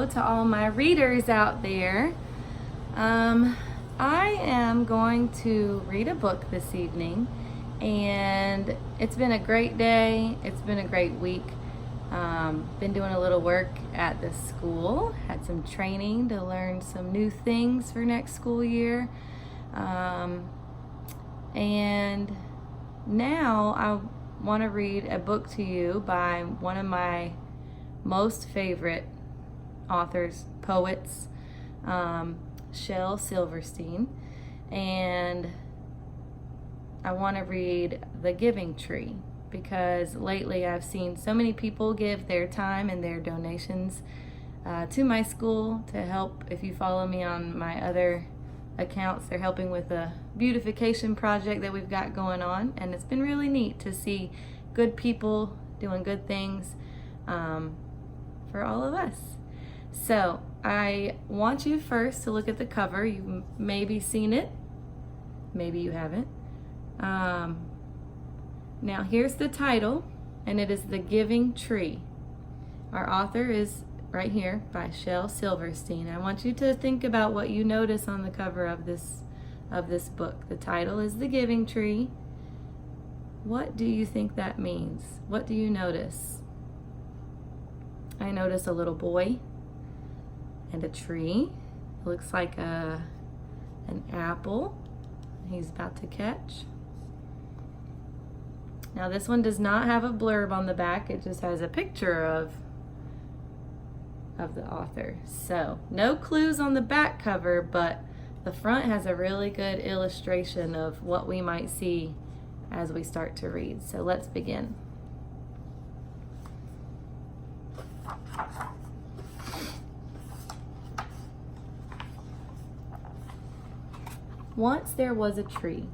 hello to all my readers out there. I am going to read a book this evening, and it's been a great day. It's been a great week. Been doing a little work at the school, had some training to learn some new things for next school year. And now I want to read a book to you by one of my most favorite authors, poets, Shel Silverstein, and I want to read The Giving Tree because lately I've seen so many people give their time and their donations to my school to help. If you follow me on my other accounts, they're helping with a beautification project that we've got going on, and it's been really neat to see good people doing good things for all of us. So I want you first to look at the cover. You've maybe seen it, maybe you haven't. Now here's the title, and it is The Giving Tree. Our author is right here by Shel Silverstein. I want you to think about what you notice on the cover of this book. The title is The Giving Tree. What do you think that means? What do you notice? I notice a little boy and a tree. It looks like an apple he's about to catch. Now this one does not have a blurb on the back. It just has a picture of the author. So no clues on the back cover, but the front has a really good illustration of what we might see as we start to read. So let's begin. Once there was a tree.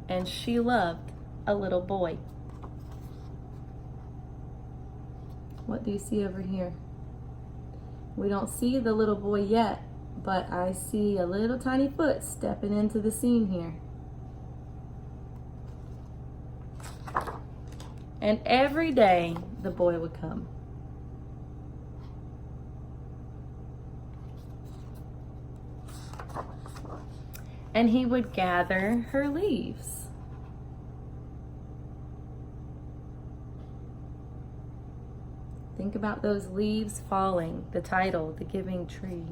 And she loved a little boy. What do you see over here? We don't see the little boy yet, but I see a little tiny foot stepping into the scene here. And every day the boy would come. And he would gather her leaves. Think about those leaves falling. The title, The Giving Tree.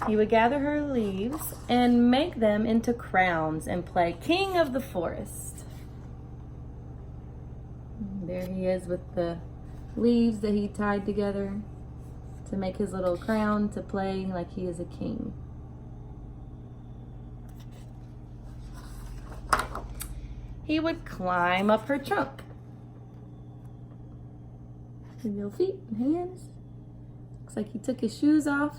He would gather her leaves and make them into crowns and play king of the forest. There he is with the leaves that he tied together to make his little crown to play like he is a king. He would climb up her trunk. His little feet and hands. Looks like he took his shoes off.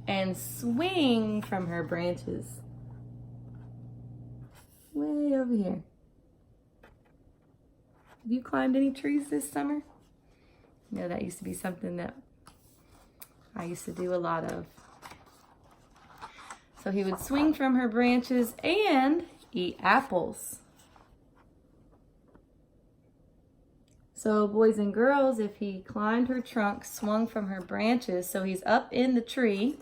And swing from her branches. Way over here. Have you climbed any trees this summer? You know, that used to be something that I used to do a lot of. So he would swing from her branches and eat apples. So boys and girls, if he climbed her trunk, swung from her branches, so he's up in the tree.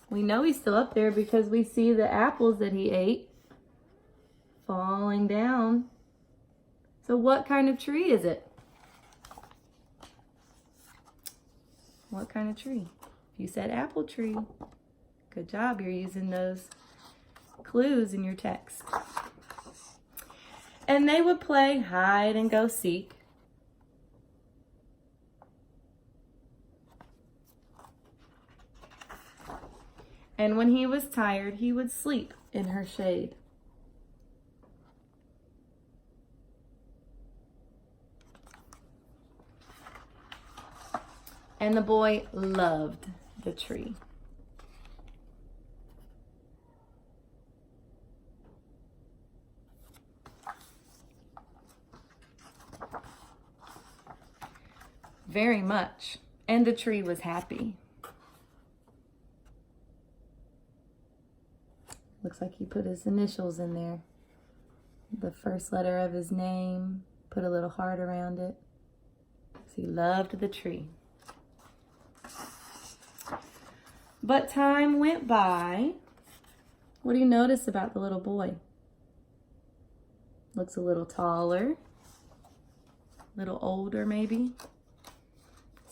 We know he's still up there because we see the apples that he ate falling down. So what kind of tree is it? What kind of tree? If you said apple tree, good job. You're using those clues in your text. And they would play hide and go seek. And when he was tired, he would sleep in her shade. And the boy loved the tree. very much, and the tree was happy. Looks like he put his initials in there. The first letter of his name, put a little heart around it. He loved the tree. But time went by. What do you notice about the little boy? Looks a little taller, a little older maybe.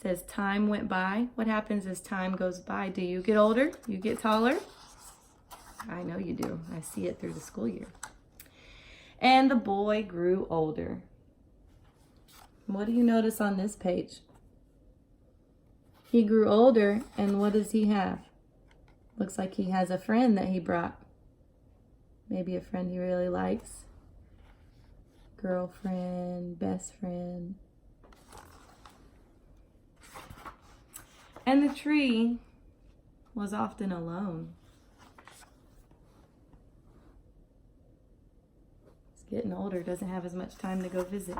Says time went by. What happens as time goes by? Do you get older? You get taller? I know you do. I see it through the school year. And the boy grew older. What do you notice on this page? He grew older, and what does he have? Looks like he has a friend that he brought. Maybe a friend he really likes. Girlfriend, best friend. And the tree was often alone. Getting older, doesn't have as much time to go visit.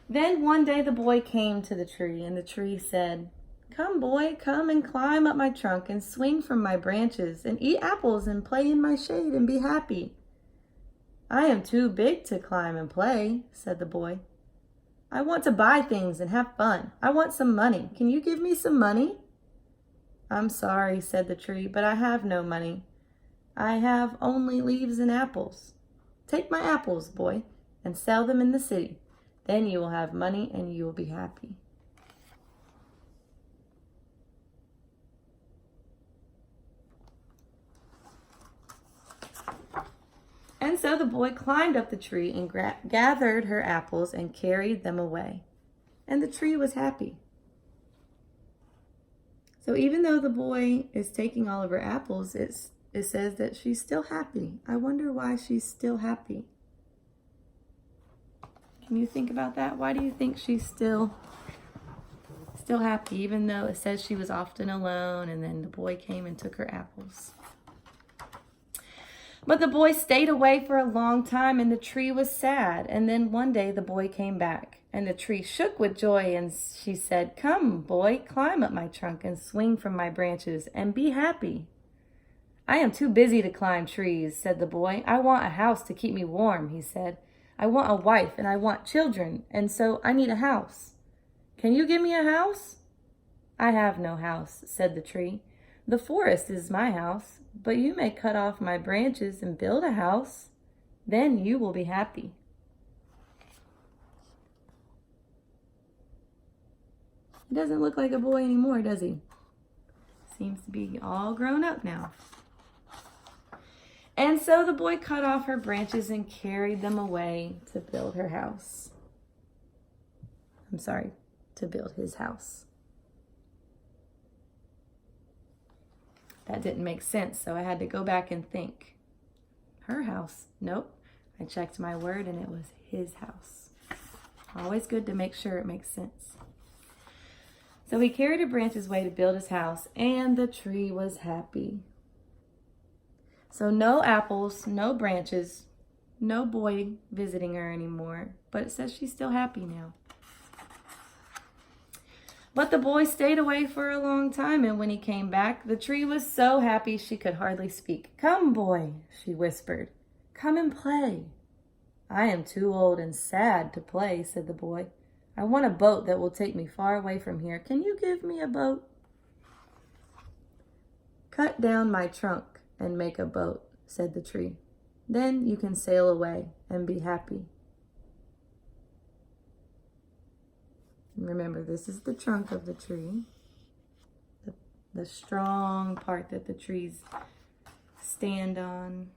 Then one day the boy came to the tree, and the tree said, "Come, boy, come and climb up my trunk and swing from my branches and eat apples and play in my shade and be happy." "I am too big to climb and play," said the boy. "I want to buy things and have fun. I want some money. Can you give me some money?" "I'm sorry," said the tree, "but I have no money. I have only leaves and apples. Take my apples, boy, and sell them in the city. Then you will have money and you will be happy." And so the boy climbed up the tree and gathered her apples and carried them away. And the tree was happy. So even though the boy is taking all of her apples, it says that she's still happy. I wonder why she's still happy. Can you think about that? Why do you think she's still happy, even though it says she was often alone and then the boy came and took her apples? But the boy stayed away for a long time, and the tree was sad. And then one day the boy came back, and the tree shook with joy, and she said, "Come, boy, climb up my trunk and swing from my branches and be happy." "I am too busy to climb trees," said the boy. "I want a house to keep me warm," he said. "I want a wife and I want children, and so I need a house. Can you give me a house?" "I have no house," said the tree. "The forest is my house, but you may cut off my branches and build a house. Then you will be happy." He doesn't look like a boy anymore, does he? Seems to be all grown up now. And so the boy cut off her branches and carried them away to build her house. To build his house. That didn't make sense, so I had to go back and think. Her house? Nope. I checked my word and it was his house. Always good to make sure it makes sense. So he carried her branches away to build his house, and the tree was happy. So no apples, no branches, no boy visiting her anymore, but it says she's still happy now. But the boy stayed away for a long time, and when he came back, the tree was so happy she could hardly speak. "Come, boy," she whispered. "Come and play." "I am too old and sad to play," said the boy. "I want a boat that will take me far away from here. Can you give me a boat?" "Cut down my trunk and make a boat," said the tree. "Then you can sail away and be happy." Remember, this is the trunk of the tree, the strong part that the trees stand on,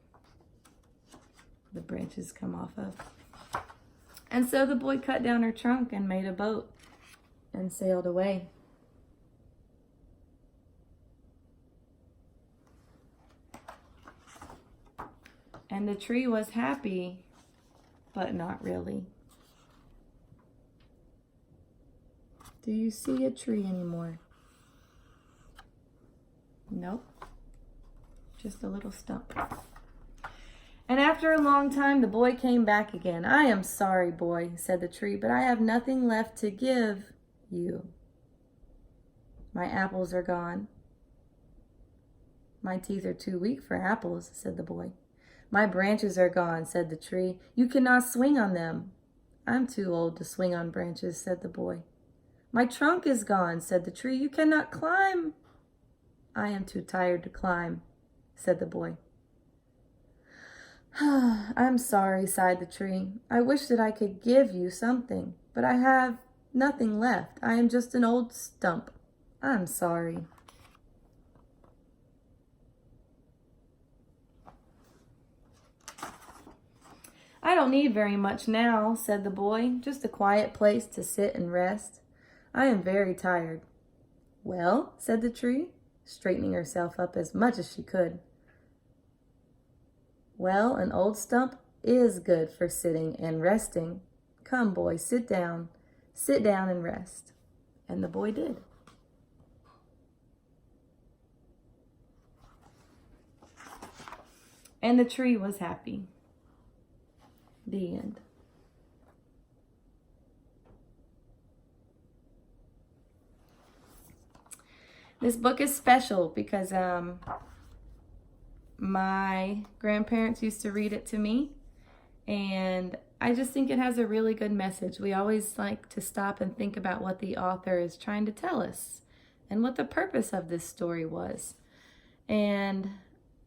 the branches come off of. And so the boy cut down her trunk and made a boat and sailed away. And the tree was happy, but not really. Do you see a tree anymore? Nope. Just a little stump. And after a long time, the boy came back again. "I am sorry, boy," said the tree, "but I have nothing left to give. You. My apples are gone. My teeth are too weak for apples, said the boy. My branches are gone, said the tree. You cannot swing on them. I'm too old to swing on branches, said the boy. My trunk is gone, said the tree. You cannot climb. I am too tired to climb, said the boy. I'm sorry, sighed the tree. I wish that I could give you something, but I have nothing left. I am just an old stump. I'm sorry. I don't need very much now, said the boy. Just a quiet place to sit and rest. I am very tired. Well, said the tree, straightening herself up as much as she could. Well, an old stump is good for sitting and resting. Come, boy, sit down. Sit down and rest. And the boy did. And the tree was happy. The end. This book is special because my grandparents used to read it to me, and I just think it has a really good message. We always like to stop and think about what the author is trying to tell us and what the purpose of this story was. And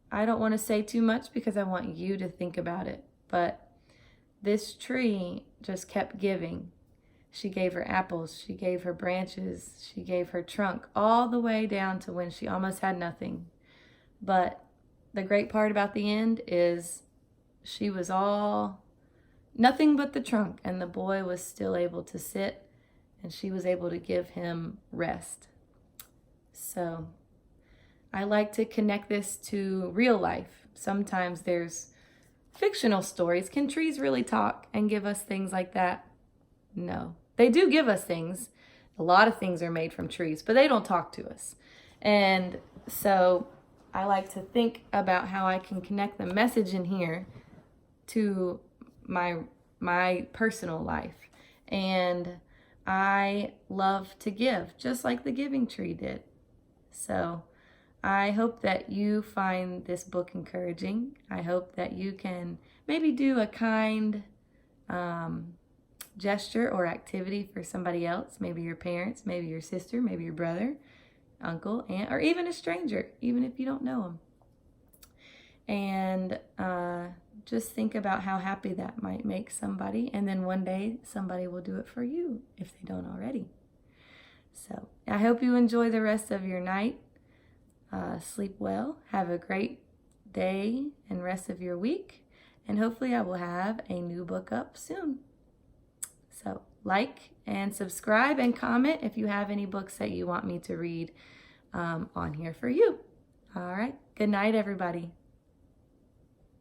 I don't want to say too much because I want you to think about it, but this tree just kept giving. She gave her apples, she gave her branches, she gave her trunk, all the way down to when she almost had nothing. But the great part about the end is she was all nothing but the trunk, and the boy was still able to sit, and she was able to give him rest. So I like to connect this to real life. Sometimes there's fictional stories. Can trees really talk and give us things like that? No. They do give us things. A lot of things are made from trees, but they don't talk to us. And so I like to think about how I can connect the message in here to my personal life. And I love to give, just like the giving tree did. So I hope that you find this book encouraging. I hope that you can maybe do a kind gesture or activity for somebody else, maybe your parents, maybe your sister, maybe your brother, uncle, aunt, or even a stranger, even if you don't know them. And just think about how happy that might make somebody, and then one day somebody will do it for you if they don't already. So I hope you enjoy the rest of your night. Sleep well, have a great day and rest of your week, and hopefully I will have a new book up soon. So like and subscribe and comment if you have any books that you want me to read on here for you. All right. Good night, everybody.